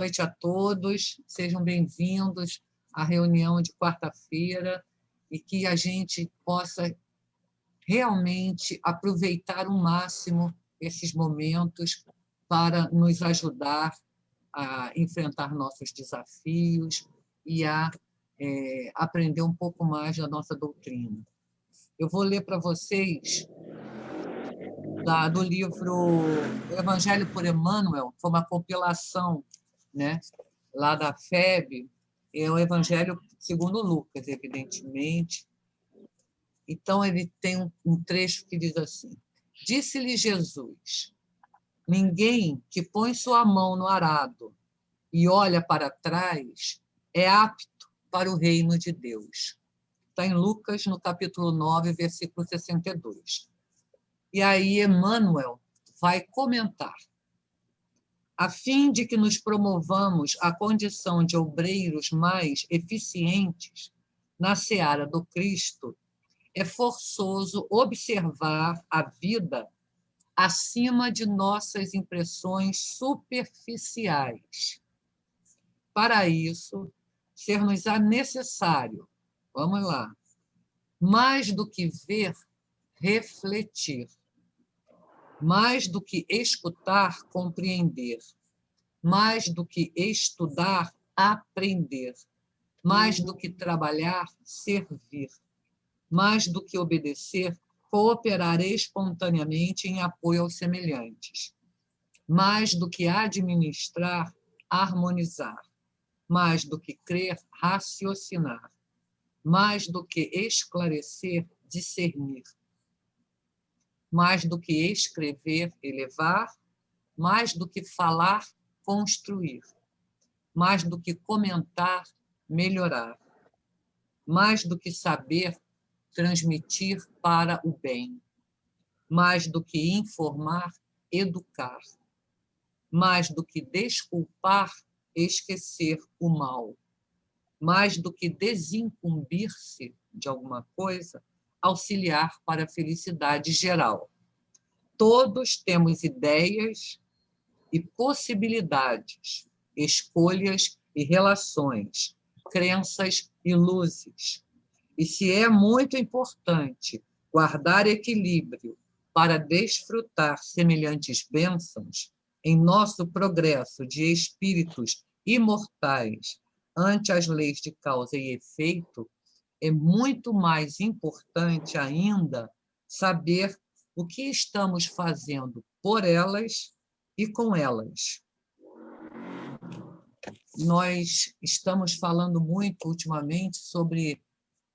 noite a todos, sejam bem-vindos à reunião de quarta-feira e que a gente possa realmente aproveitar ao máximo esses momentos para nos ajudar a enfrentar nossos desafios e a aprender um pouco mais da nossa doutrina. Eu vou ler para vocês do livro O Evangelho por Emmanuel, foi uma compilação, né, lá da FEB, é o Evangelho segundo Lucas, evidentemente. Então, ele tem um trecho que diz assim: disse-lhe Jesus, ninguém que põe sua mão no arado e olha para trás é apto para o reino de Deus. Está em Lucas, no capítulo 9, versículo 62. E aí Emmanuel vai comentar: a fim de que nos promovamos à condição de obreiros mais eficientes na seara do Cristo, é forçoso observar a vida acima de nossas impressões superficiais. Para isso, ser-nos-á necessário, vamos lá, mais do que ver, refletir. Mais do que escutar, compreender. Mais do que estudar, aprender. Mais do que trabalhar, servir. Mais do que obedecer, cooperar espontaneamente em apoio aos semelhantes. Mais do que administrar, harmonizar. Mais do que crer, raciocinar. Mais do que esclarecer, discernir. Mais do que escrever, elevar, mais do que falar, construir, mais do que comentar, melhorar, mais do que saber, transmitir para o bem, mais do que informar, educar, mais do que desculpar, esquecer o mal, mais do que desincumbir-se de alguma coisa, auxiliar para a felicidade geral. Todos temos ideias e possibilidades, escolhas e relações, crenças e luzes. E se é muito importante guardar equilíbrio para desfrutar semelhantes bênçãos em nosso progresso de espíritos imortais ante as leis de causa e efeito, é muito mais importante ainda saber o que estamos fazendo por elas e com elas. Nós estamos falando muito ultimamente sobre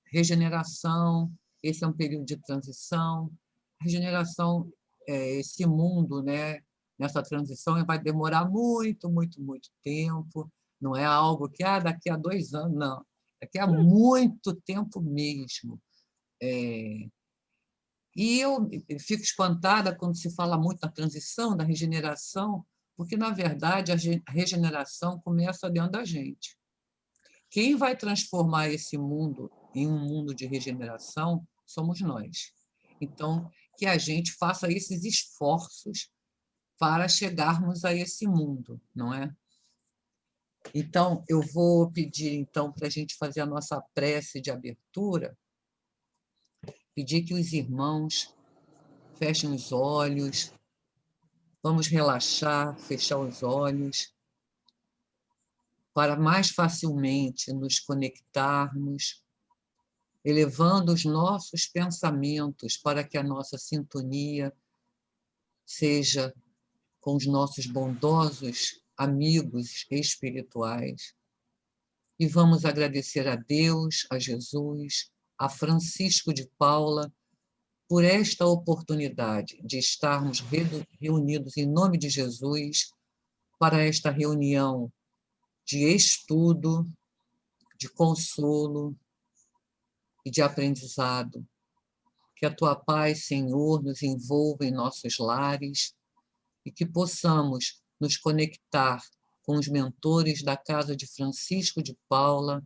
regeneração, esse é um período de transição. Regeneração, esse mundo, né, nessa transição, vai demorar muito, muito, muito tempo. Não é algo que daqui a 2 anos, não. Daqui a muito tempo mesmo. E eu fico espantada quando se fala muito da transição, da regeneração, porque, na verdade, a regeneração começa dentro da gente. Quem vai transformar esse mundo em um mundo de regeneração somos nós. Então, que a gente faça esses esforços para chegarmos a esse mundo, não é? Então, eu vou pedir para a gente fazer a nossa prece de abertura, pedir que os irmãos fechem os olhos, vamos relaxar, fechar os olhos, para mais facilmente nos conectarmos, elevando os nossos pensamentos para que a nossa sintonia seja com os nossos bondosos amigos espirituais. E vamos agradecer a Deus, a Jesus, a Francisco de Paula, por esta oportunidade de estarmos reunidos em nome de Jesus para esta reunião de estudo, de consolo e de aprendizado. Que a tua paz, Senhor, nos envolva em nossos lares e que possamos nos conectar com os mentores da casa de Francisco de Paula,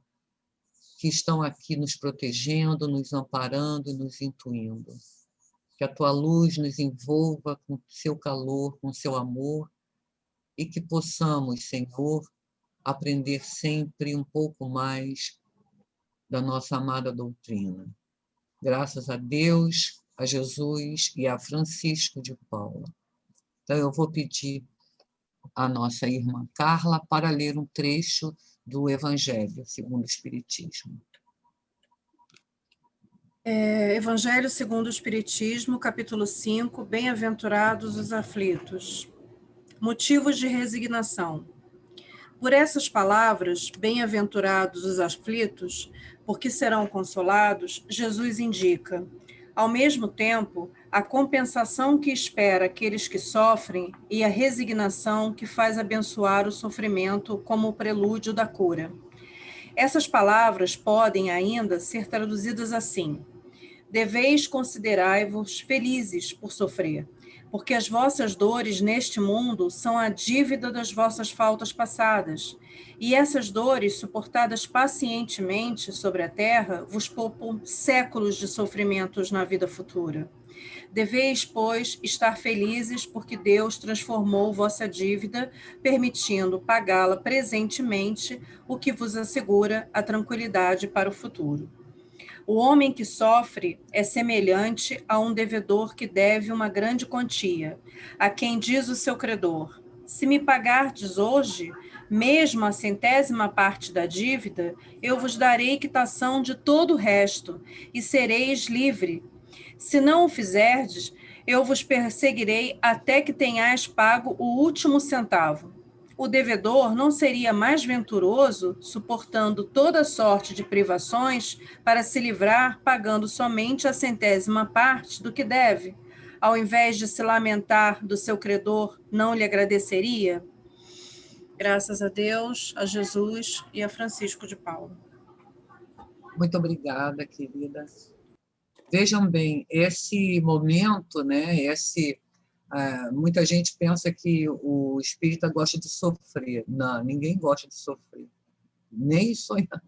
que estão aqui nos protegendo, nos amparando, nos intuindo. Que a tua luz nos envolva com seu calor, com seu amor, e que possamos, Senhor, aprender sempre um pouco mais da nossa amada doutrina. Graças a Deus, a Jesus e a Francisco de Paula. Então, eu vou pedir à nossa irmã Carla para ler um trecho do Evangelho segundo o Espiritismo. Evangelho segundo o Espiritismo, capítulo 5, Bem-aventurados os aflitos. Motivos de resignação. Por essas palavras, bem-aventurados os aflitos, porque serão consolados, Jesus indica, ao mesmo tempo, a compensação que espera aqueles que sofrem e a resignação que faz abençoar o sofrimento como o prelúdio da cura. Essas palavras podem ainda ser traduzidas assim: deveis considerai-vos felizes por sofrer, porque as vossas dores neste mundo são a dívida das vossas faltas passadas, e essas dores, suportadas pacientemente sobre a terra, vos poupam séculos de sofrimentos na vida futura. Deveis, pois, estar felizes porque Deus transformou vossa dívida, permitindo pagá-la presentemente, o que vos assegura a tranquilidade para o futuro. O homem que sofre é semelhante a um devedor que deve uma grande quantia, a quem diz o seu credor: se me pagardes hoje, mesmo a 100ª parte da dívida, eu vos darei quitação de todo o resto, e sereis livre. Se não o fizerdes, eu vos perseguirei até que tenhais pago o último centavo. O devedor não seria mais venturoso, suportando toda sorte de privações, para se livrar pagando somente a 100ª parte do que deve? Ao invés de se lamentar do seu credor, não lhe agradeceria? Graças a Deus, a Jesus e a Francisco de Paula. Muito obrigada, querida. Vejam bem, esse momento, né, muita gente pensa que o espírita gosta de sofrer. Não, ninguém gosta de sofrer, nem sonhando.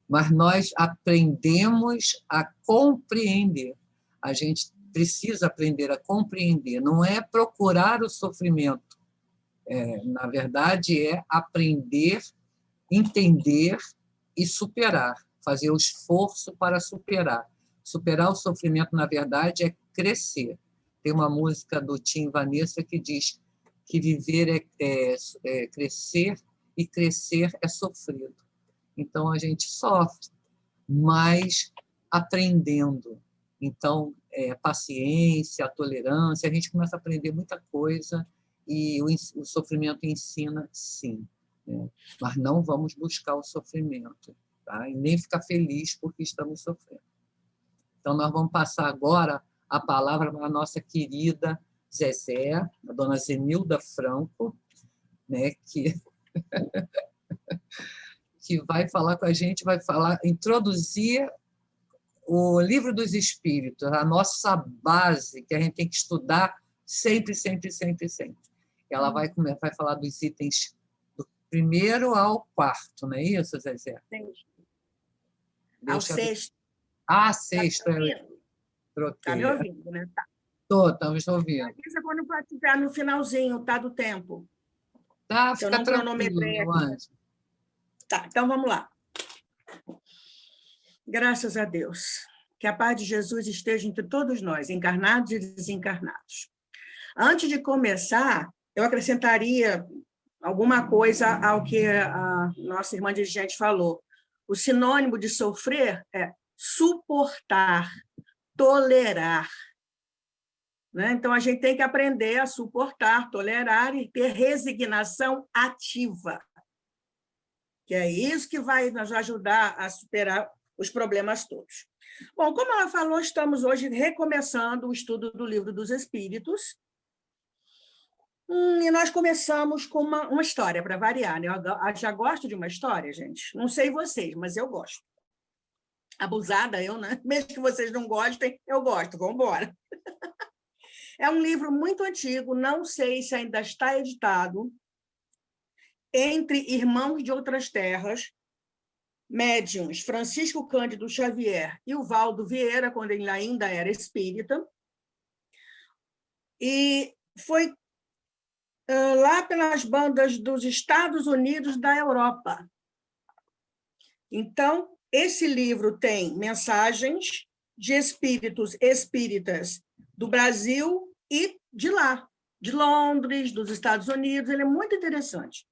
Mas nós aprendemos a compreender. A gente precisa aprender a compreender. Não é procurar o sofrimento. Na verdade, é aprender, entender e superar. Fazer o esforço para superar. Superar o sofrimento, na verdade, é crescer. Tem uma música do Tim Vanessa que diz que viver é crescer e crescer é sofrido. Então, a gente sofre, mas aprendendo. Então, paciência, tolerância, a gente começa a aprender muita coisa e o sofrimento ensina, sim. Né? Mas não vamos buscar o sofrimento, tá? E nem ficar feliz porque estamos sofrendo. Então, nós vamos passar agora a palavra para a nossa querida Zezé, a dona Zenilda Franco, né, que vai falar com a gente, introduzir o Livro dos Espíritos, a nossa base, que a gente tem que estudar sempre, sempre, sempre, sempre. Ela vai falar dos itens do 1º ao 4º, não é isso, Zezé? Entendi. Ao 6º. Ah, 6º. Está me ouvindo, né? Tá. Estamos ouvindo. Avisa quando estiver no finalzinho, tá, do tempo. Tá, fica tranquilo, meu anjo. Tá, então vamos lá. Graças a Deus. Que a paz de Jesus esteja entre todos nós, encarnados e desencarnados. Antes de começar, eu acrescentaria alguma coisa ao que a nossa irmã dirigente falou. O sinônimo de sofrer é suportar, tolerar. Né? Então, a gente tem que aprender a suportar, tolerar e ter resignação ativa, que é isso que vai nos ajudar a superar os problemas todos. Bom, como ela falou, estamos hoje recomeçando o estudo do Livro dos Espíritos, e nós começamos com uma história, para variar. Né? Eu já gosto de uma história, gente. Não sei vocês, mas eu gosto. Abusada eu, né? Mesmo que vocês não gostem, eu gosto. Vamos embora. É um livro muito antigo, não sei se ainda está editado, Entre Irmãos de Outras Terras, médiuns Francisco Cândido Xavier e o Valdo Vieira, quando ele ainda era espírita, e foi lá pelas bandas dos Estados Unidos da Europa. Então, esse livro tem mensagens de espíritos espíritas do Brasil e de lá, de Londres, dos Estados Unidos. Ele é muito interessante.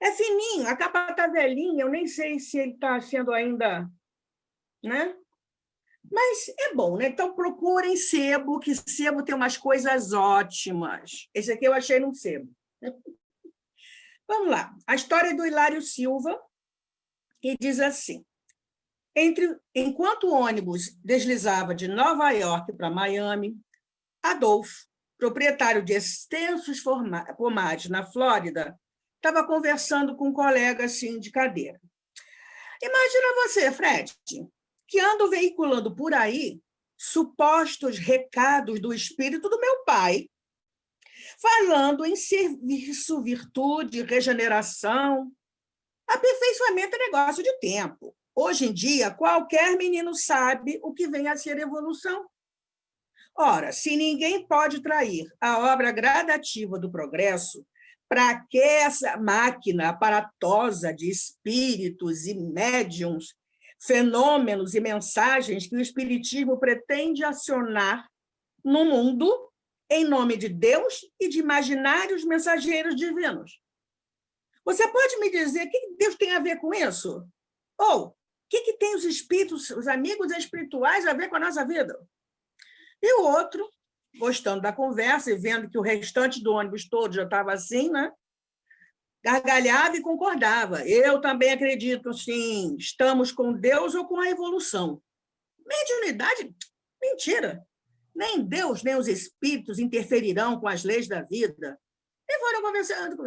É fininho, a capa está velhinha, eu nem sei se ele está sendo ainda, né? Mas é bom, né? Então procurem sebo, que sebo tem umas coisas ótimas. Esse aqui eu achei num sebo. Vamos lá. A história do Hilário Silva, que diz assim: enquanto o ônibus deslizava de Nova York para Miami, Adolfo, proprietário de extensos pomares na Flórida, estava conversando com um colega assim de cadeira. Imagina você, Fred, que anda veiculando por aí supostos recados do espírito do meu pai, falando em serviço, virtude, regeneração. Aperfeiçoamento é negócio de tempo. Hoje em dia, qualquer menino sabe o que vem a ser evolução. Ora, se ninguém pode trair a obra gradativa do progresso, para que essa máquina aparatosa de espíritos e médiums, fenômenos e mensagens que o espiritismo pretende acionar no mundo em nome de Deus e de imaginários mensageiros divinos? Você pode me dizer o que Deus tem a ver com isso? Ou o que tem os espíritos, os amigos espirituais a ver com a nossa vida? E o outro, gostando da conversa e vendo que o restante do ônibus todo já estava assim, né? Gargalhava e concordava. Eu também acredito, sim, estamos com Deus ou com a evolução. Mediunidade? Mentira. Nem Deus, nem os espíritos interferirão com as leis da vida. E foram conversando.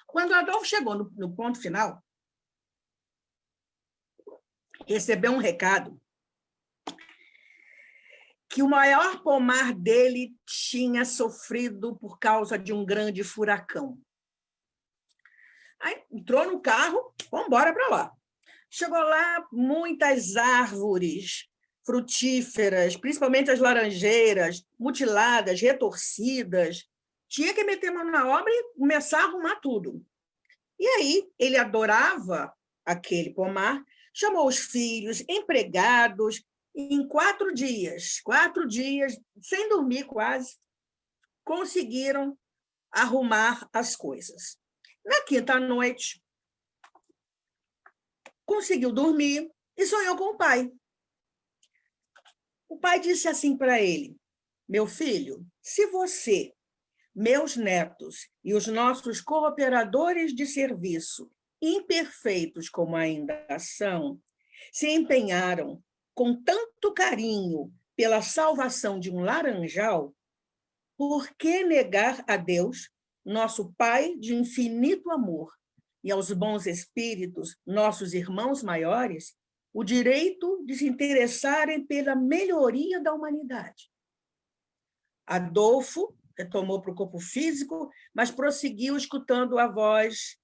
Quando Adolfo chegou no ponto final, recebeu um recado que o maior pomar dele tinha sofrido por causa de um grande furacão. Aí entrou no carro, vamos embora para lá. Chegou lá, muitas árvores frutíferas, principalmente as laranjeiras, mutiladas, retorcidas. Tinha que meter mão na obra e começar a arrumar tudo. E aí, ele adorava aquele pomar, chamou os filhos, empregados, e em 4 dias, sem dormir quase, conseguiram arrumar as coisas. Na quinta noite, conseguiu dormir e sonhou com o pai. O pai disse assim para ele: meu filho, se você, meus netos e os nossos cooperadores de serviço, imperfeitos como ainda são, se empenharam com tanto carinho pela salvação de um laranjal, por que negar a Deus, nosso Pai de infinito amor, e aos bons espíritos, nossos irmãos maiores, o direito de se interessarem pela melhoria da humanidade? Adolfo retomou para o corpo físico, mas prosseguiu escutando a voz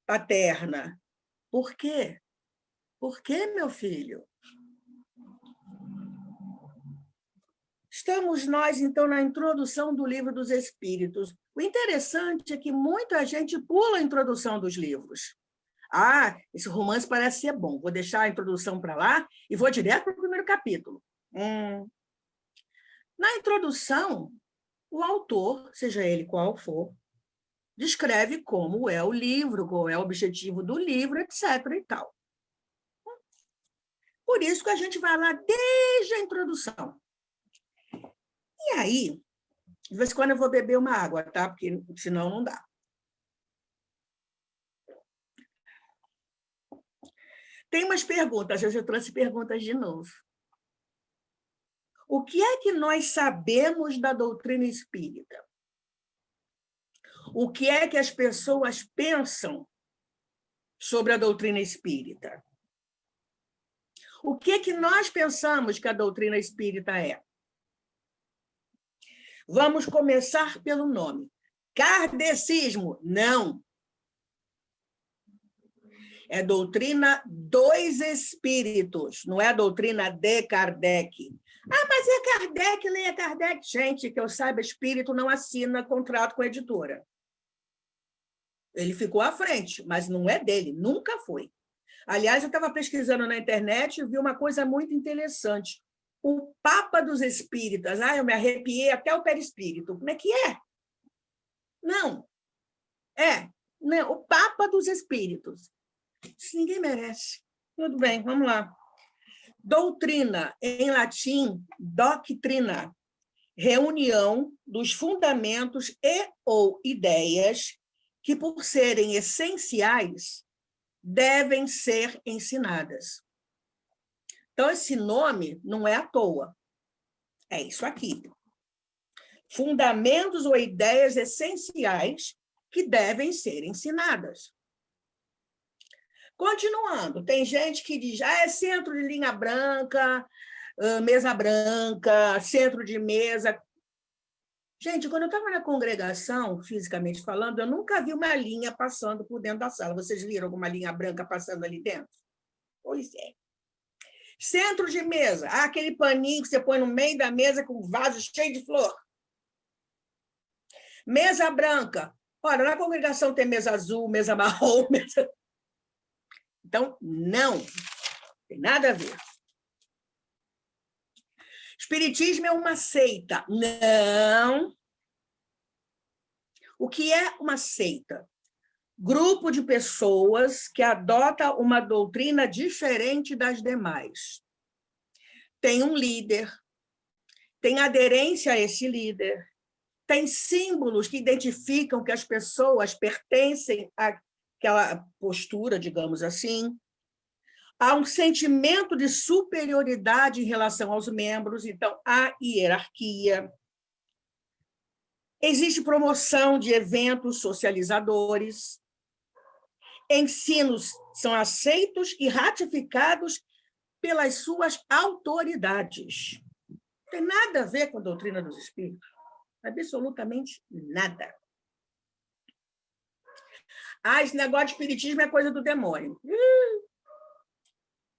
paterna. Por quê? Por quê, meu filho? Estamos nós, então, na introdução do Livro dos Espíritos. O interessante é que muita gente pula a introdução dos livros. Ah, esse romance parece ser bom, vou deixar a introdução para lá e vou direto para o primeiro capítulo. Na introdução, o autor, seja ele qual for, descreve como é o livro, qual é o objetivo do livro, etc. e tal. Por isso que a gente vai lá desde a introdução. E aí, de vez em quando eu vou beber uma água, tá? Porque senão não dá. Tem umas perguntas, hoje eu trouxe perguntas de novo. O que é que nós sabemos da doutrina espírita? O que é que as pessoas pensam sobre a doutrina espírita? O que é que nós pensamos que a doutrina espírita é? Vamos começar pelo nome. Kardecismo, não. É doutrina dos espíritos, não é a doutrina de Kardec. Ah, mas é Kardec, leia Kardec. Gente, que eu saiba, espírito não assina contrato com a editora. Ele ficou à frente, mas não é dele, nunca foi. Aliás, eu estava pesquisando na internet e vi uma coisa muito interessante. O Papa dos Espíritas, eu me arrepiei até o perispírito. Como é que é? Não. Não, o Papa dos Espíritos. Isso ninguém merece. Tudo bem, vamos lá. Doutrina, em latim, doctrina, reunião dos fundamentos e ou ideias que, por serem essenciais, devem ser ensinadas. Então, esse nome não é à toa. É isso aqui. Fundamentos ou ideias essenciais que devem ser ensinadas. Continuando, tem gente que diz, é centro de linha branca, mesa branca, centro de mesa. Gente, quando eu estava na congregação, fisicamente falando, eu nunca vi uma linha passando por dentro da sala. Vocês viram alguma linha branca passando ali dentro? Pois é. Centro de mesa, aquele paninho que você põe no meio da mesa com um vaso cheio de flor. Mesa branca. Ora, na congregação tem mesa azul, mesa marrom, mesa... Então, não. Tem nada a ver. Espiritismo é uma seita. Não. O que é uma seita? Grupo de pessoas que adota uma doutrina diferente das demais. Tem um líder, tem aderência a esse líder, tem símbolos que identificam que as pessoas pertencem àquela postura, digamos assim. Há um sentimento de superioridade em relação aos membros, então há hierarquia. Existe promoção de eventos socializadores. Ensinos são aceitos e ratificados pelas suas autoridades. Não tem nada a ver com a doutrina dos espíritos. Absolutamente nada. Esse negócio de espiritismo é coisa do demônio.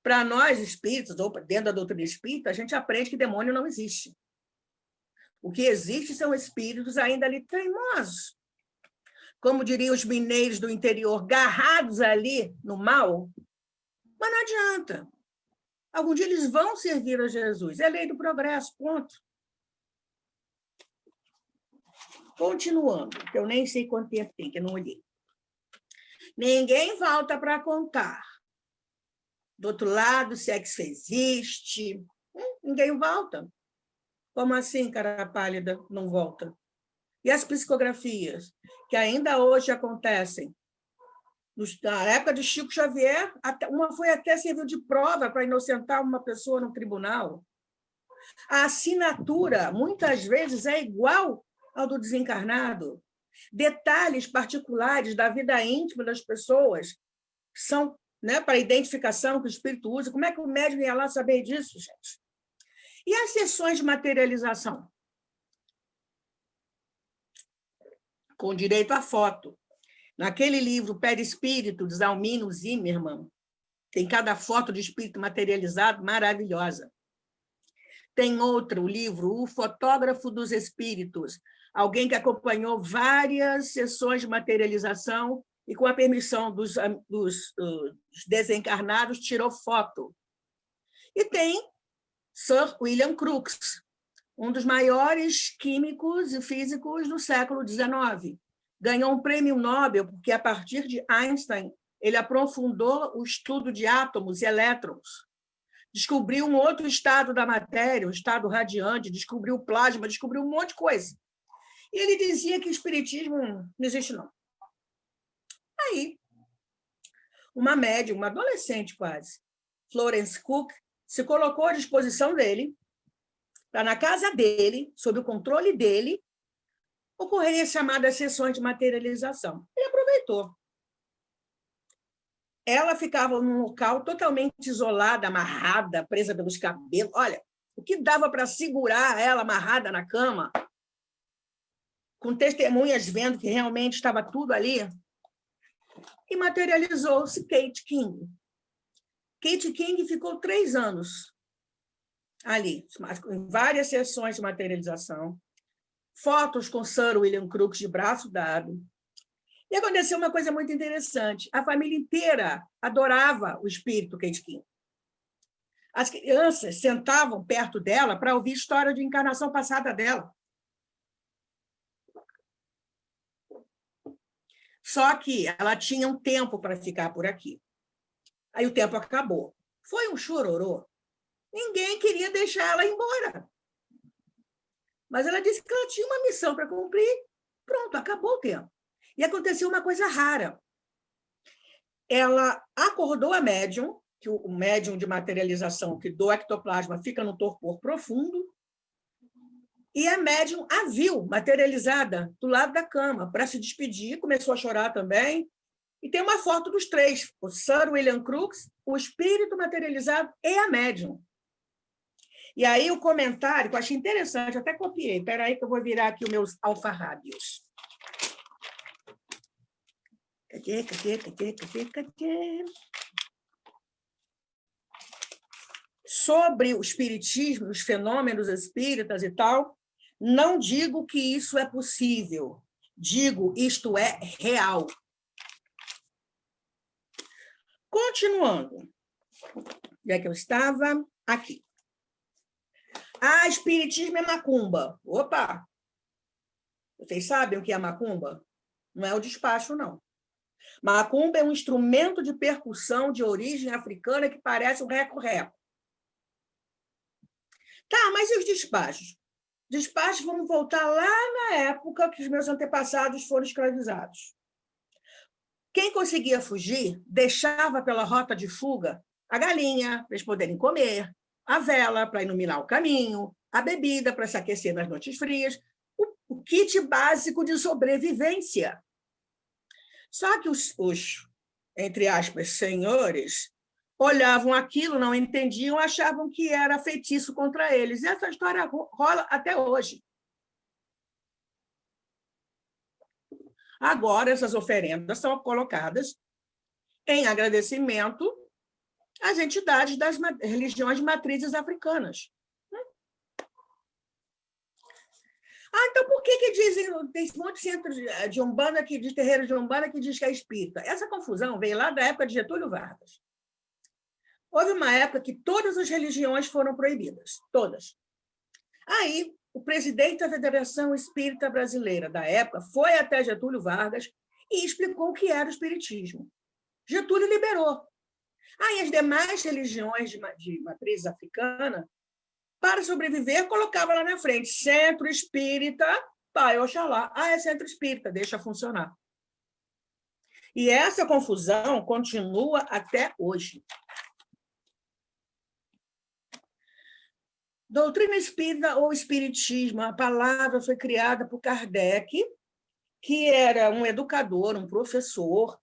Para nós, espíritos, ou dentro da doutrina espírita, a gente aprende que demônio não existe. O que existe são espíritos ainda ali teimosos. Como diriam os mineiros do interior, garrados ali no mal, mas não adianta. Algum dia eles vão servir a Jesus. É lei do progresso, ponto. Continuando, que eu nem sei quanto tempo tem, que eu não olhei. Ninguém volta para contar. Do outro lado, sexo existe. Ninguém volta. Como assim, cara pálida, não volta? E as psicografias, que ainda hoje acontecem. Na época de Chico Xavier, uma foi até serviu de prova para inocentar uma pessoa no tribunal. A assinatura, muitas vezes, é igual ao do desencarnado. Detalhes particulares da vida íntima das pessoas são, para identificação que o espírito usa. Como é que o médium ia lá saber disso, gente? E as sessões de materialização? Com direito à foto. Naquele livro Perispírito, de Zalmino Zimmermann, tem cada foto de espírito materializado maravilhosa. Tem outro, o livro O Fotógrafo dos Espíritos, alguém que acompanhou várias sessões de materialização e, com a permissão dos desencarnados, tirou foto. E tem Sir William Crookes, um dos maiores químicos e físicos do século XIX. Ganhou um prêmio Nobel porque, a partir de Einstein, ele aprofundou o estudo de átomos e elétrons. Descobriu um outro estado da matéria, um estado radiante, descobriu o plasma, descobriu um monte de coisa. E ele dizia que o espiritismo não existe, não. Aí, uma médium, uma adolescente quase, Florence Cook, se colocou à disposição dele para, na casa dele, sob o controle dele, ocorrerem as chamadas sessões de materialização. Ele aproveitou. Ela ficava num local totalmente isolada, amarrada, presa pelos cabelos. Olha, o que dava para segurar ela amarrada na cama, com testemunhas vendo que realmente estava tudo ali, e materializou-se Kate King. Kate King ficou 3 anos ali, em várias sessões de materialização, fotos com Sir William Crookes de braço dado. E aconteceu uma coisa muito interessante. A família inteira adorava o espírito Kate King. As crianças sentavam perto dela para ouvir história de encarnação passada dela. Só que ela tinha um tempo para ficar por aqui. Aí o tempo acabou. Foi um chororô. Ninguém queria deixar ela embora. Mas ela disse que ela tinha uma missão para cumprir. Pronto, acabou o tempo. E aconteceu uma coisa rara. Ela acordou a médium, que o médium de materialização que do ectoplasma fica no torpor profundo, e a médium a viu materializada do lado da cama para se despedir, começou a chorar também. E tem uma foto dos três, o Sir William Crookes, o espírito materializado e a médium. E aí o comentário, que eu achei interessante, até copiei. Espera aí que eu vou virar aqui os meus alfarrábios. Cadê? Sobre o espiritismo, os fenômenos espíritas e tal, não digo que isso é possível. Digo, isto é real. Continuando. Onde é que eu estava? Aqui. Ah, espiritismo é macumba. Opa! Vocês sabem o que é macumba? Não é o despacho, não. Macumba é um instrumento de percussão de origem africana que parece um reco-reco. Tá, mas e os despachos? Despachos, vamos voltar lá na época que os meus antepassados foram escravizados. Quem conseguia fugir, deixava pela rota de fuga a galinha, para eles poderem comer, a vela, para iluminar o caminho, a bebida, para se aquecer nas noites frias, o kit básico de sobrevivência. Só que os entre aspas, senhores, olhavam aquilo, não entendiam, achavam que era feitiço contra eles. E essa história rola até hoje. Agora, essas oferendas são colocadas em agradecimento às entidades das religiões de matrizes africanas. Ah, então por que dizem, tem um monte de centros de Umbanda, de terreiro de Umbanda, que diz que é espírita? Essa confusão veio lá da época de Getúlio Vargas. Houve uma época que todas as religiões foram proibidas, todas. Aí, o presidente da Federação Espírita Brasileira da época foi até Getúlio Vargas e explicou o que era o espiritismo. Getúlio liberou. Aí, as demais religiões de matriz africana, para sobreviver, colocava lá na frente, Centro Espírita Pai Oxalá. Ah, é Centro Espírita, deixa funcionar. E essa confusão continua até hoje. Doutrina espírita ou espiritismo, a palavra foi criada por Kardec, que era um educador, um professor,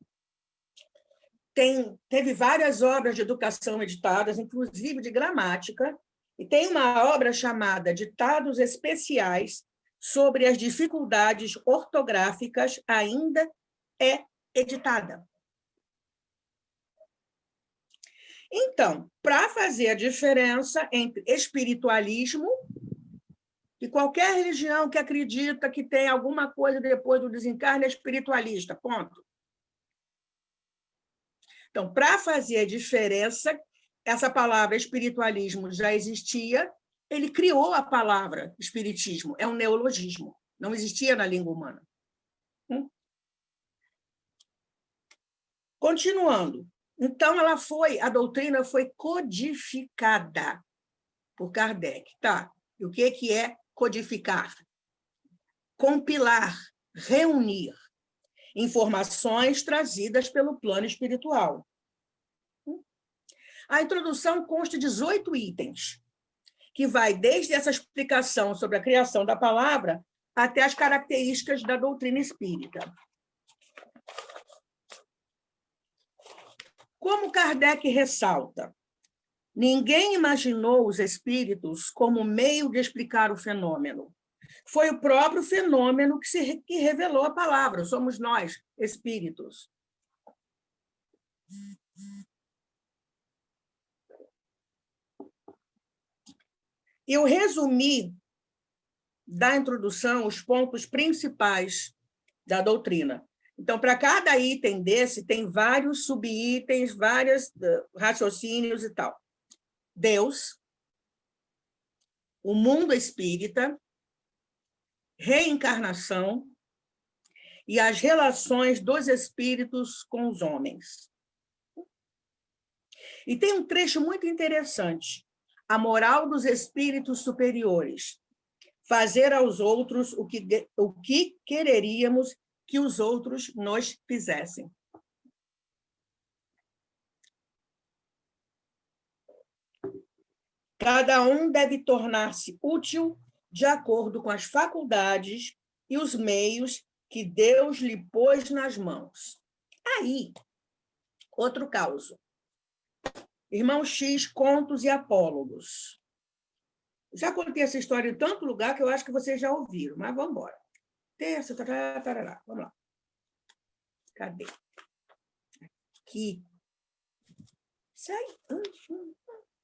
teve várias obras de educação editadas, inclusive de gramática, e tem uma obra chamada Ditados Especiais sobre as dificuldades ortográficas, ainda é editada. Então, para fazer a diferença entre espiritualismo e qualquer religião que acredita que tem alguma coisa depois do desencarne é espiritualista, ponto. Então, para fazer a diferença, essa palavra espiritualismo já existia, ele criou a palavra espiritismo, é um neologismo, não existia na língua humana. Continuando. Então, a doutrina foi codificada por Kardec. Tá. E o que é codificar? Compilar, reunir informações trazidas pelo plano espiritual. A introdução consta de 18 itens, que vai desde essa explicação sobre a criação da palavra até as características da doutrina espírita. Como Kardec ressalta, ninguém imaginou os espíritos como meio de explicar o fenômeno. Foi o próprio fenômeno que revelou a palavra, somos nós, espíritos. Eu resumi da introdução os pontos principais da doutrina. Então, para cada item desse, tem vários subitens, vários raciocínios e tal. Deus, o mundo espírita, reencarnação e as relações dos espíritos com os homens. E tem um trecho muito interessante. A moral dos espíritos superiores. Fazer aos outros o que quereríamos que os outros nos fizessem. Cada um deve tornar-se útil de acordo com as faculdades e os meios que Deus lhe pôs nas mãos. Aí, outro caso. Irmão X, contos e apólogos. Já contei essa história em tanto lugar que eu acho que vocês já ouviram, mas vamos embora. Terça, tarará, vamos lá. Cadê? Aqui. Sai.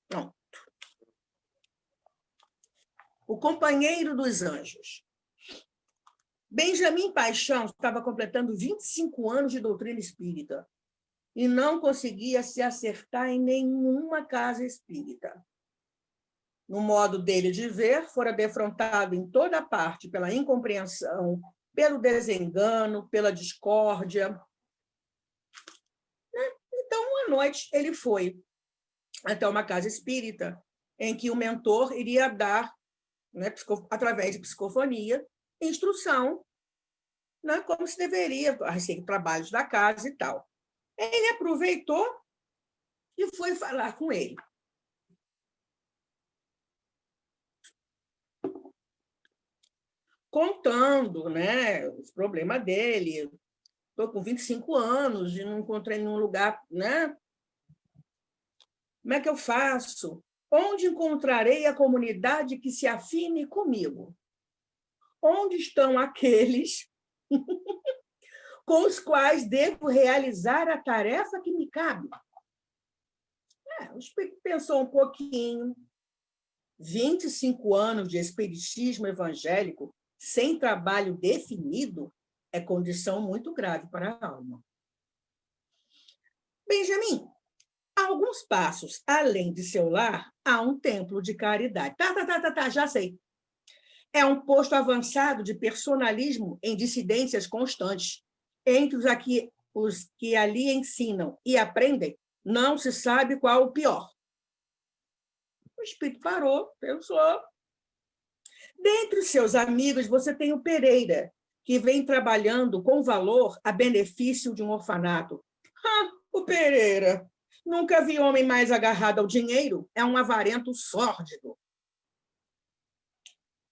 Pronto. O companheiro dos anjos. Benjamin Paixão estava completando 25 anos de doutrina espírita e não conseguia se acertar em nenhuma casa espírita. No modo dele de ver, fora defrontado em toda parte pela incompreensão, pelo desengano, pela discórdia. Então, uma noite, ele foi até uma casa espírita, em que o mentor iria dar, né, através de psicofonia, instrução, né, como se deveria, assim, trabalhos da casa e tal. Ele aproveitou e foi falar com ele. Contando, né, os problemas dele. Estou com 25 anos e não encontrei nenhum lugar, né? Como é que eu faço? Onde encontrarei a comunidade que se afine comigo? Onde estão aqueles com os quais devo realizar a tarefa que me cabe? O espírito pensou um pouquinho. 25 anos de espiritismo evangélico sem trabalho definido é condição muito grave para a alma. Benjamin, a alguns passos além de seu lar, há um templo de caridade. Tá, já sei. É um posto avançado de personalismo em dissidências constantes. Entre os que ali ensinam e aprendem, não se sabe qual o pior. O espírito parou, pensou. Dentre os seus amigos, você tem o Pereira, que vem trabalhando com valor a benefício de um orfanato. O Pereira! Nunca vi homem mais agarrado ao dinheiro. É um avarento sórdido.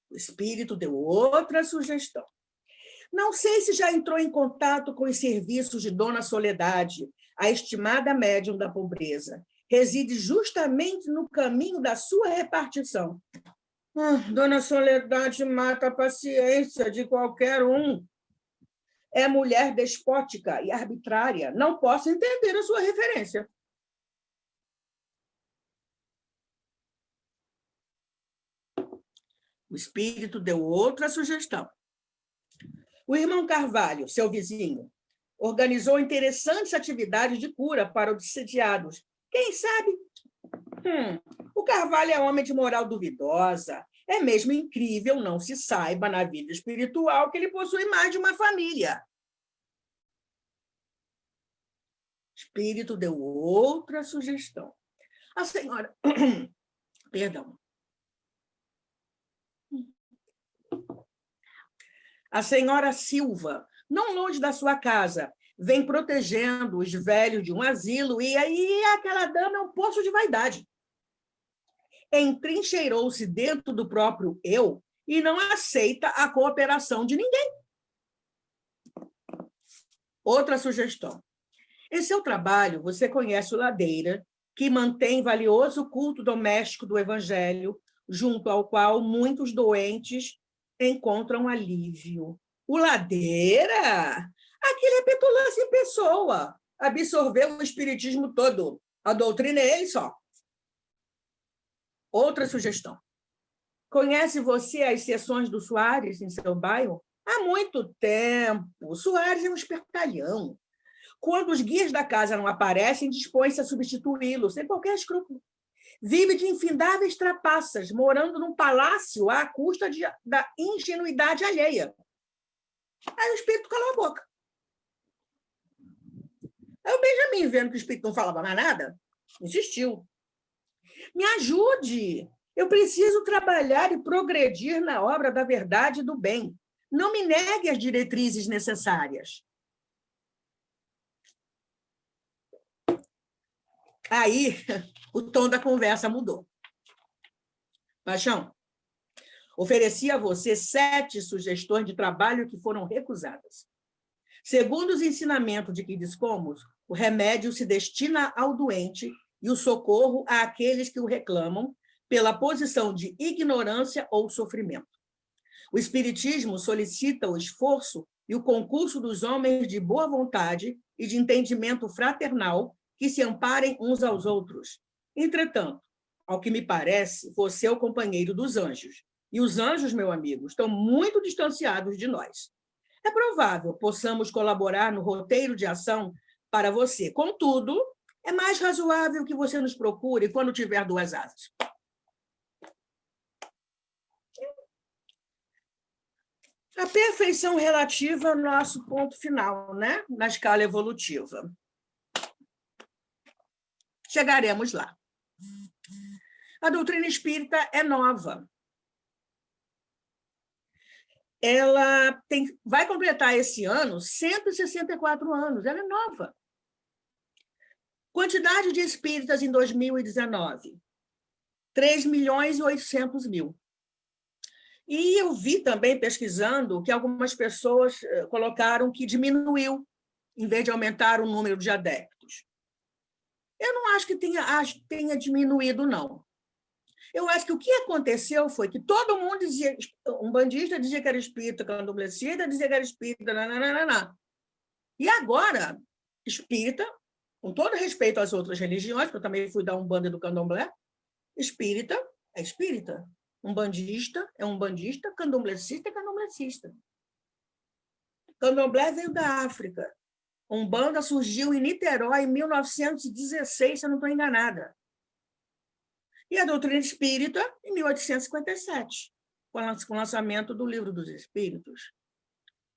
O espírito deu outra sugestão. Não sei se já entrou em contato com os serviços de Dona Soledade, a estimada médium da pobreza. Reside justamente no caminho da sua repartição. Dona Soledade mata a paciência de qualquer um. É mulher despótica e arbitrária. Não posso entender a sua referência. O espírito deu outra sugestão. O irmão Carvalho, seu vizinho, organizou interessantes atividades de cura para obsediados. Quem sabe? O Carvalho é homem de moral duvidosa. É mesmo incrível não se saiba na vida espiritual que ele possui mais de uma família. O espírito deu outra sugestão. A senhora... Perdão. A senhora Silva, não longe da sua casa, vem protegendo os velhos de um asilo e aí aquela dama é um poço de vaidade. Entrincheirou-se dentro do próprio eu e não aceita a cooperação de ninguém. Outra sugestão. Em seu trabalho, você conhece o Ladeira, que mantém valioso culto doméstico do Evangelho, junto ao qual muitos doentes encontram alívio. O Ladeira? Aquele é petulância em pessoa. Absorveu o espiritismo todo. A doutrina é ele só. Outra sugestão. Conhece você as sessões do Soares em seu bairro? Há muito tempo. O Soares é um espertalhão. Quando os guias da casa não aparecem, dispõe-se a substituí-lo, sem qualquer escrúpulo. Vive de infindáveis trapaças, morando num palácio à custa da ingenuidade alheia. Aí o espírito calou a boca. Aí o Benjamin, vendo que o espírito não falava mais nada, insistiu. Me ajude. Eu preciso trabalhar e progredir na obra da verdade e do bem. Não me negue as diretrizes necessárias. Aí, o tom da conversa mudou. Paixão, ofereci a você 7 sugestões de trabalho que foram recusadas. Segundo os ensinamentos de que dispomos, o remédio se destina ao doente e o socorro àqueles que o reclamam pela posição de ignorância ou sofrimento. O Espiritismo solicita o esforço e o concurso dos homens de boa vontade e de entendimento fraternal que se amparem uns aos outros. Entretanto, ao que me parece, você é o companheiro dos anjos. E os anjos, meu amigo, estão muito distanciados de nós. É provável possamos colaborar no roteiro de ação para você. Contudo, é mais razoável que você nos procure quando tiver 2 asas. A perfeição relativa é o nosso ponto final, né? Na escala evolutiva. Chegaremos lá. A doutrina espírita é nova. Ela vai completar esse ano 164 anos. Ela é nova. Quantidade de espíritas em 2019, 3.800.000. E eu vi também, pesquisando, que algumas pessoas colocaram que diminuiu, em vez de aumentar o número de adeptos. Eu não acho que tenha diminuído, não. Eu acho que o que aconteceu foi que todo mundo dizia, um bandista dizia que era espírita, candomblessista dizia que era espírita, nananana. E agora, espírita, com todo respeito às outras religiões, porque eu também fui da Umbanda e do Candomblé, espírita é espírita. Umbandista é umbandista, candomblessista é candomblessista. Candomblé veio da África. Umbanda surgiu em Niterói em 1916, se eu não estou enganada. E a doutrina espírita em 1857, com o lançamento do Livro dos Espíritos.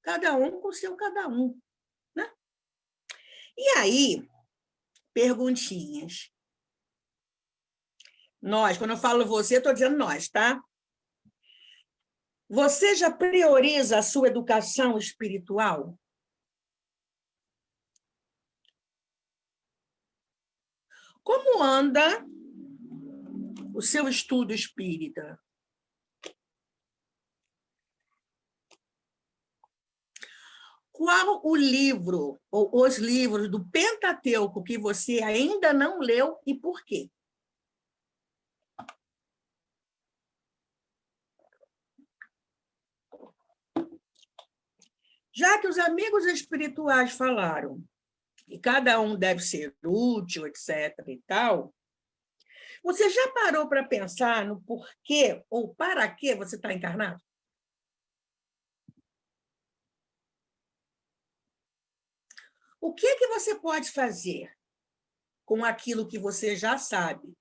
Cada um com seu cada um. Né? E aí, perguntinhas. Nós, quando eu falo você, estou dizendo nós, tá? Você já prioriza a sua educação espiritual? Como anda o seu estudo espírita? Qual o livro ou os livros do Pentateuco que você ainda não leu e por quê? Já que os amigos espirituais falaram que cada um deve ser útil, etc. e tal, você já parou para pensar no porquê ou para que você está encarnado? O que você pode fazer com aquilo que você já sabe?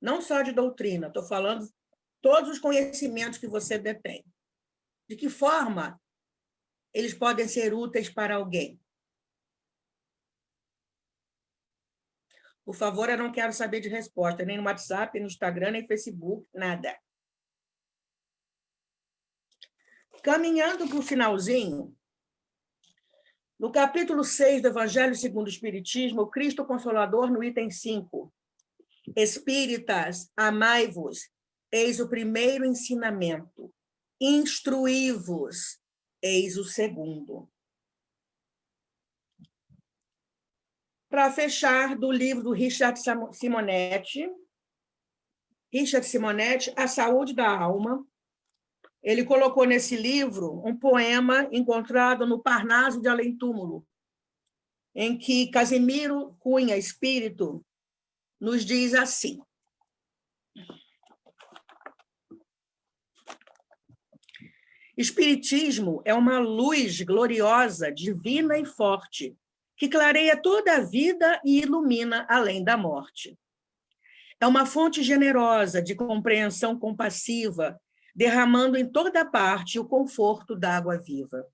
Não só de doutrina, estou falando todos os conhecimentos que você detém. De que forma eles podem ser úteis para alguém? Por favor, eu não quero saber de resposta, nem no WhatsApp, nem no Instagram, nem no Facebook, nada. Caminhando para o finalzinho, no capítulo 6 do Evangelho segundo o Espiritismo, o Cristo Consolador, no item 5. Espíritas, amai-vos, eis o primeiro ensinamento. Instruí-vos, eis o segundo. Para fechar, do livro do Richard Simonetti, A Saúde da Alma, ele colocou nesse livro um poema encontrado no Parnaso de Além-Túmulo, em que Casimiro Cunha, espírito, nos diz assim: Espiritismo é uma luz gloriosa, divina e forte, que clareia toda a vida e ilumina além da morte. É uma fonte generosa de compreensão compassiva, derramando em toda parte o conforto da água viva.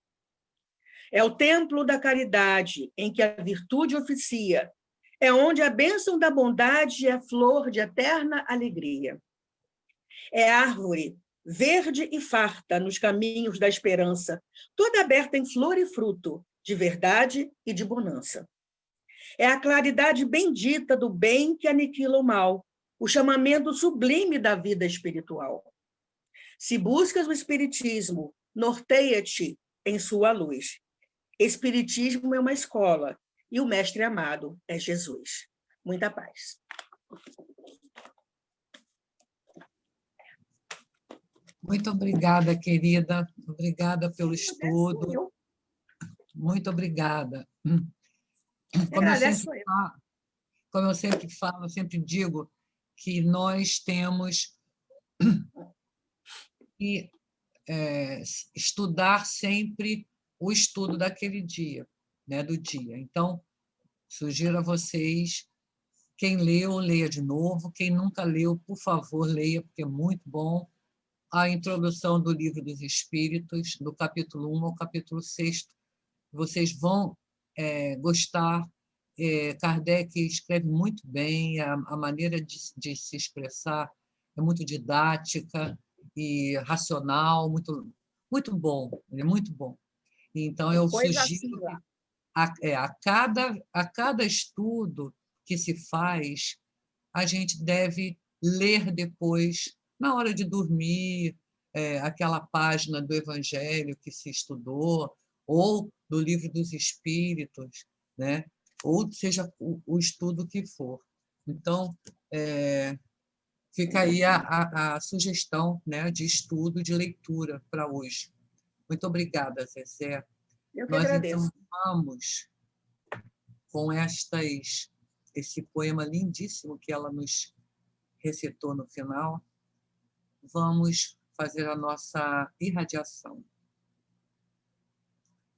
É o templo da caridade, em que a virtude oficia. É onde a bênção da bondade é flor de eterna alegria. É árvore verde e farta nos caminhos da esperança, toda aberta em flor e fruto, de verdade e de bonança. É a claridade bendita do bem que aniquila o mal, o chamamento sublime da vida espiritual. Se buscas o espiritismo, norteia-te em sua luz. Espiritismo é uma escola e o mestre amado é Jesus. Muita paz. Muito obrigada, querida. Obrigada pelo estudo. Muito obrigada. Como eu sempre falo, eu sempre digo que nós temos que estudar sempre o estudo daquele dia, né, do dia. Então, sugiro a vocês, quem leu, leia de novo. Quem nunca leu, por favor, leia, porque é muito bom. A introdução do Livro dos Espíritos, do capítulo 1 ao capítulo 6, vocês vão gostar. Kardec escreve muito bem, a maneira de se expressar é muito didática e racional, muito, muito bom, é muito bom. Então, eu sugiro que a cada estudo que se faz, a gente deve ler depois, na hora de dormir, aquela página do Evangelho que se estudou, ou do Livro dos Espíritos, né? Ou seja o estudo que for. Então, fica aí a sugestão, né, de estudo, de leitura para hoje. Muito obrigada, Zezé. Eu que Nós, agradeço. então, vamos com esse poema lindíssimo que ela nos recitou no final, vamos fazer a nossa irradiação.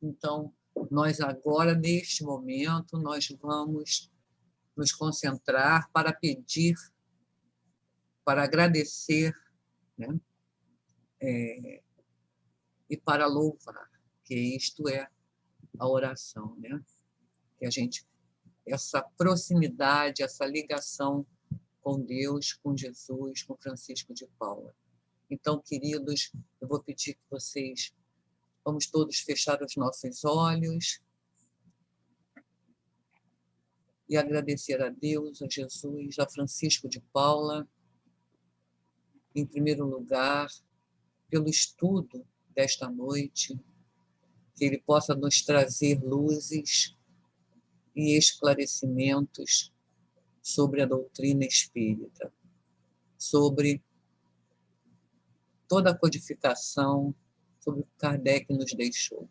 Então, nós agora, neste momento, nós vamos nos concentrar para pedir, para agradecer, né? E para louvar, que isto é a oração, né? Que a gente, essa proximidade, essa ligação com Deus, com Jesus, com Francisco de Paula. Então, queridos, eu vou pedir que vocês, vamos todos fechar os nossos olhos e agradecer a Deus, a Jesus, a Francisco de Paula, em primeiro lugar, pelo estudo desta noite, que ele possa nos trazer luzes e esclarecimentos sobre a doutrina espírita, sobre toda a codificação, sobre o que Kardec nos deixou.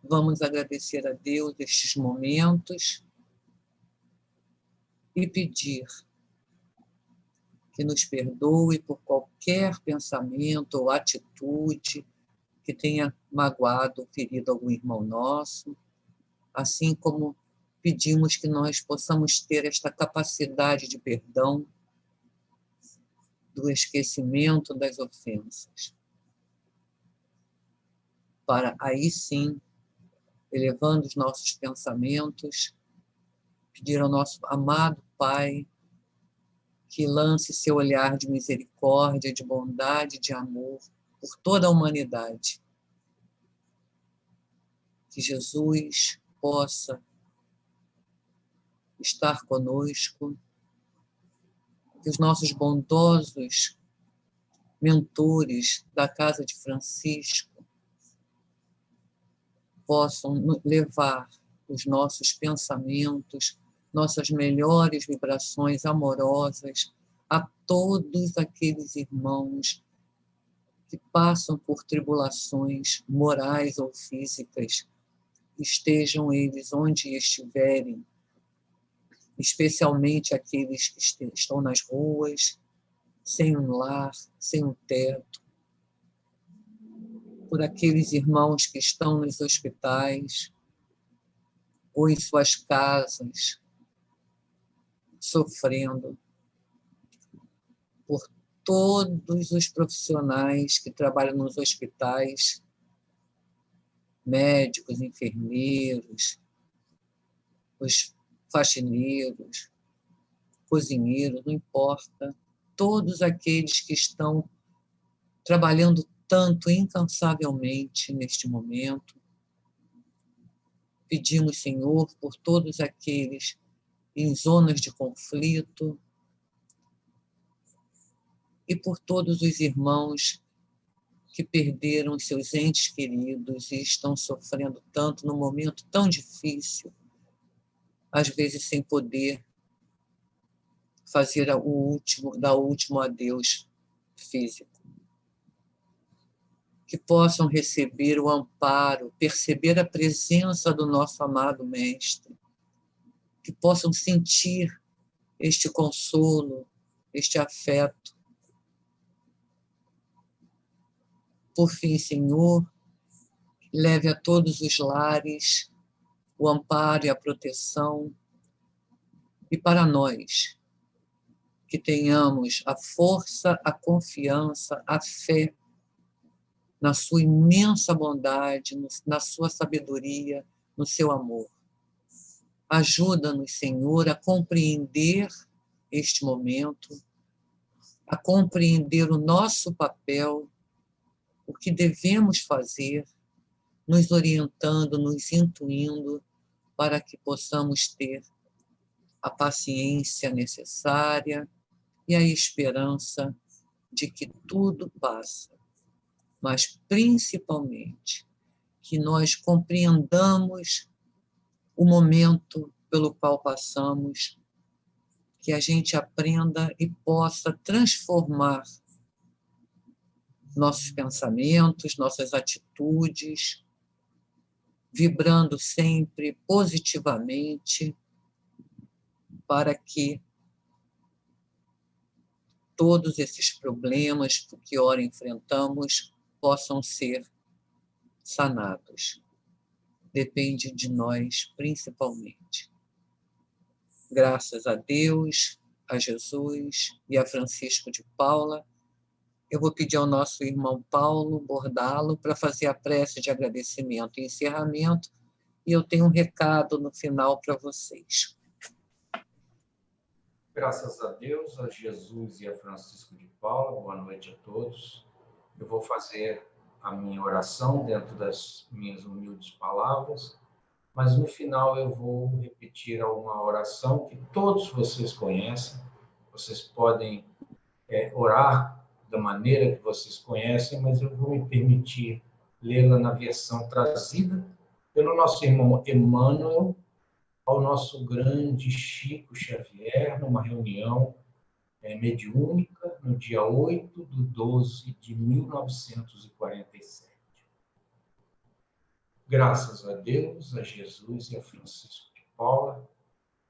Vamos agradecer a Deus estes momentos e pedir que nos perdoe por qualquer pensamento ou atitude que tenha magoado ou ferido algum irmão nosso, assim como pedimos que nós possamos ter esta capacidade de perdão, do esquecimento das ofensas, para aí sim, elevando os nossos pensamentos, pedir ao nosso amado Pai que lance seu olhar de misericórdia, de bondade, de amor por toda a humanidade. Que Jesus possa estar conosco, que os nossos bondosos mentores da Casa de Francisco possam levar os nossos pensamentos, nossas melhores vibrações amorosas a todos aqueles irmãos que passam por tribulações morais ou físicas, estejam eles onde estiverem, especialmente aqueles que estão nas ruas, sem um lar, sem um teto, por aqueles irmãos que estão nos hospitais ou em suas casas, sofrendo, por todos os profissionais que trabalham nos hospitais, médicos, enfermeiros, os faxineiros, cozinheiros, não importa, todos aqueles que estão trabalhando tanto, incansavelmente, neste momento. Pedimos, Senhor, por todos aqueles em zonas de conflito e por todos os irmãos que perderam seus entes queridos e estão sofrendo tanto num momento tão difícil, às vezes sem poder fazer dar o último adeus físico. Que possam receber o amparo, perceber a presença do nosso amado Mestre, que possam sentir este consolo, este afeto. Por fim, Senhor, leve a todos os lares o amparo e a proteção, e para nós, que tenhamos a força, a confiança, a fé na sua imensa bondade, na sua sabedoria, no seu amor. Ajuda-nos, Senhor, a compreender este momento, a compreender o nosso papel, o que devemos fazer, nos orientando, nos intuindo, para que possamos ter a paciência necessária e a esperança de que tudo passa, mas principalmente que nós compreendamos o momento pelo qual passamos, que a gente aprenda e possa transformar nossos pensamentos, nossas atitudes, vibrando sempre positivamente, para que todos esses problemas que ora enfrentamos possam ser sanados. Depende de nós, principalmente. Graças a Deus, a Jesus e a Francisco de Paula, eu vou pedir ao nosso irmão Paulo Bordalo para fazer a prece de agradecimento e encerramento, e eu tenho um recado no final para vocês. Graças a Deus, a Jesus e a Francisco de Paula, boa noite a todos. Eu vou fazer a minha oração dentro das minhas humildes palavras, mas no final eu vou repetir uma oração que todos vocês conhecem. Vocês podem orar da maneira que vocês conhecem, mas eu vou me permitir lê-la na versão trazida pelo nosso irmão Emmanuel, ao nosso grande Chico Xavier, numa reunião mediúnica, no dia 8/12/1947. Graças a Deus, a Jesus e a Francisco de Paula,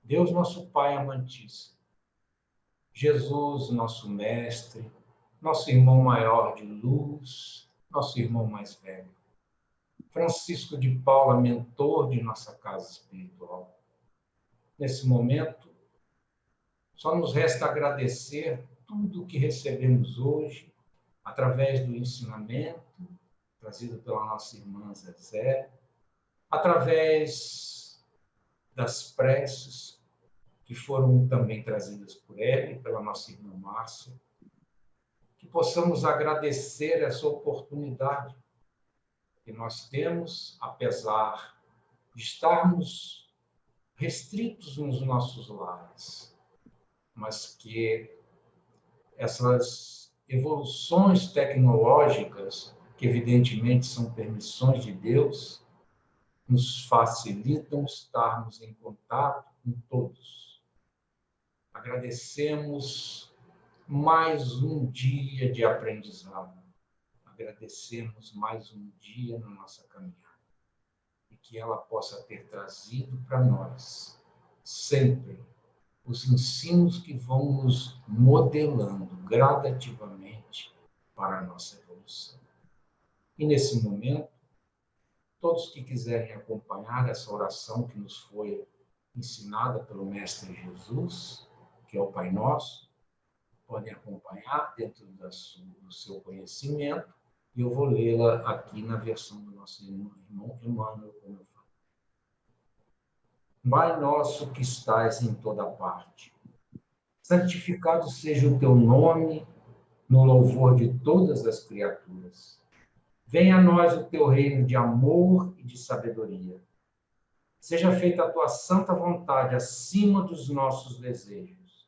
Deus nosso Pai amantíssimo, Jesus nosso Mestre, nosso irmão maior de luz, nosso irmão mais velho, Francisco de Paula, mentor de nossa casa espiritual. Nesse momento, só nos resta agradecer tudo o que recebemos hoje, através do ensinamento trazido pela nossa irmã Zezé, através das preces que foram também trazidas por ela e pela nossa irmã Márcia, que possamos agradecer essa oportunidade que nós temos, apesar de estarmos restritos nos nossos lares, mas que essas evoluções tecnológicas, que evidentemente são permissões de Deus, nos facilitam estarmos em contato com todos. Agradecemos mais um dia de aprendizado. Agradecemos mais um dia na nossa caminhada. E que ela possa ter trazido para nós, sempre, os ensinos que vão nos modelando gradativamente para a nossa evolução. E nesse momento, todos que quiserem acompanhar essa oração que nos foi ensinada pelo Mestre Jesus, que é o Pai Nosso, podem acompanhar dentro do seu conhecimento, e eu vou lê-la aqui na versão do nosso irmão Emmanuel, como eu falo. Pai nosso que estás em toda parte, santificado seja o teu nome no louvor de todas as criaturas. Venha a nós o teu reino de amor e de sabedoria. Seja feita a tua santa vontade acima dos nossos desejos,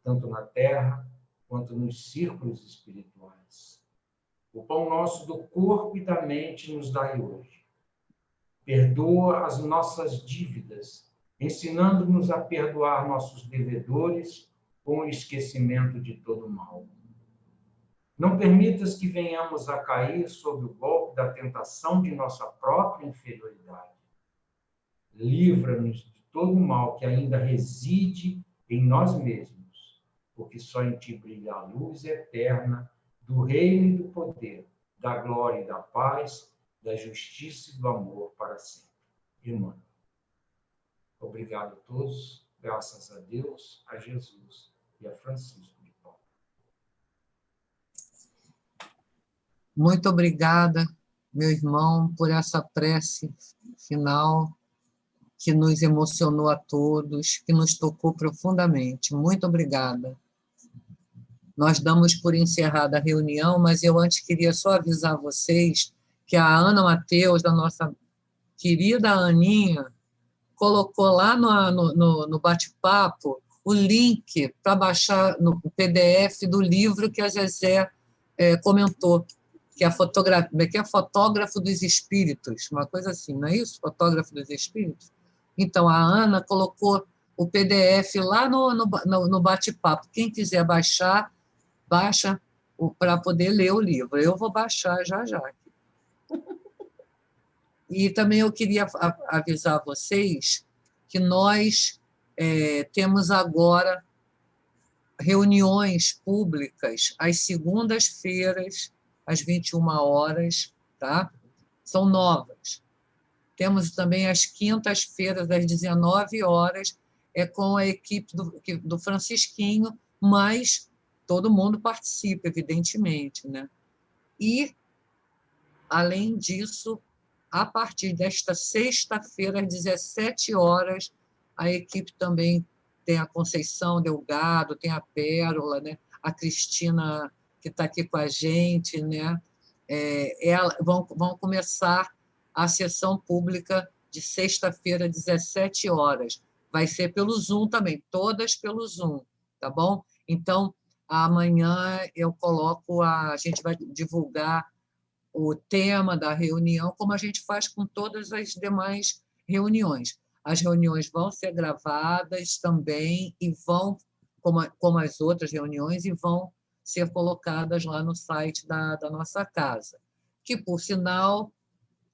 tanto na terra quanto nos círculos espirituais. O pão nosso do corpo e da mente nos dai hoje. Perdoa as nossas dívidas, ensinando-nos a perdoar nossos devedores com o esquecimento de todo mal. Não permitas que venhamos a cair sob o golpe da tentação de nossa própria inferioridade. Livra-nos de todo o mal que ainda reside em nós mesmos, porque só em ti brilha a luz eterna do reino e do poder, da glória e da paz, da justiça e do amor para sempre. Emmanuel. Obrigado a todos, graças a Deus, a Jesus e a Francisco de Paulo. Muito obrigada, meu irmão, por essa prece final que nos emocionou a todos, que nos tocou profundamente. Muito obrigada. Nós damos por encerrada a reunião, mas eu antes queria só avisar vocês que a Ana Mateus, da nossa querida Aninha, colocou lá no bate-papo o link para baixar no PDF do livro que a Zezé comentou, que é Fotógrafo dos Espíritos, uma coisa assim, não é isso? Fotógrafo dos Espíritos? Então, a Ana colocou o PDF lá no bate-papo. Quem quiser baixar, baixa para poder ler o livro. Eu vou baixar já. E também eu queria avisar vocês que nós temos agora reuniões públicas às segundas-feiras, às 21h, tá? São novas. Temos também às quintas-feiras, às 19h, com a equipe do Francisquinho, mas todo mundo participa, evidentemente, né? E, além disso, a partir desta sexta-feira, às 17h, a equipe também tem a Conceição Delgado, tem a Pérola, né? A Cristina, que está aqui com a gente, né? Vão começar a sessão pública de sexta-feira, 17h. Vai ser pelo Zoom também, todas pelo Zoom, tá bom? Então, amanhã a gente vai divulgar o tema da reunião, como a gente faz com todas as demais reuniões. As reuniões vão ser gravadas também e vão, como as outras reuniões, e vão ser colocadas lá no site da nossa casa, que, por sinal,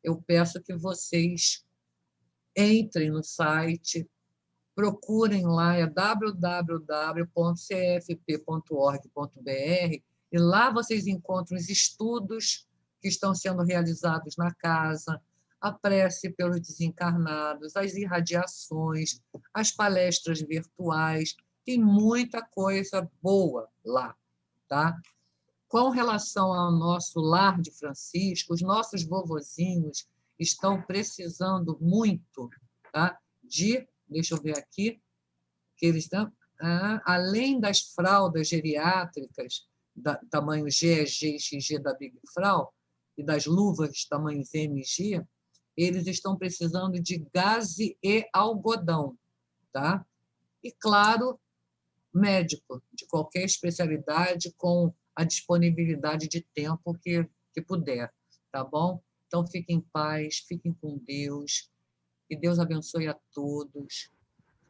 eu peço que vocês entrem no site, procurem lá, é www.cfp.org.br, e lá vocês encontram os estudos que estão sendo realizados na casa, a prece pelos desencarnados, as irradiações, as palestras virtuais, tem muita coisa boa lá, tá? Com relação ao nosso lar de Francisco, os nossos vovozinhos estão precisando muito, tá? Deixa eu ver aqui, que eles estão, além das fraldas geriátricas, tamanho G, G, XG da Big Frau, e das luvas tamanho MG, eles estão precisando de gaze e algodão, tá? E, claro, médico de qualquer especialidade com a disponibilidade de tempo que puder, tá bom? Então, fiquem em paz, fiquem com Deus, que Deus abençoe a todos,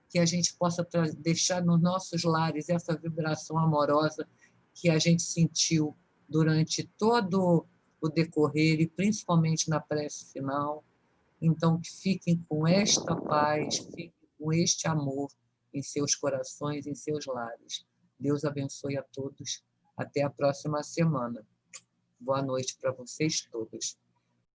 que a gente possa deixar nos nossos lares essa vibração amorosa que a gente sentiu durante todo o decorrer e principalmente na prece final. Então, que fiquem com esta paz, fiquem com este amor em seus corações, em seus lares. Deus abençoe a todos. Até a próxima semana. Boa noite para vocês todos.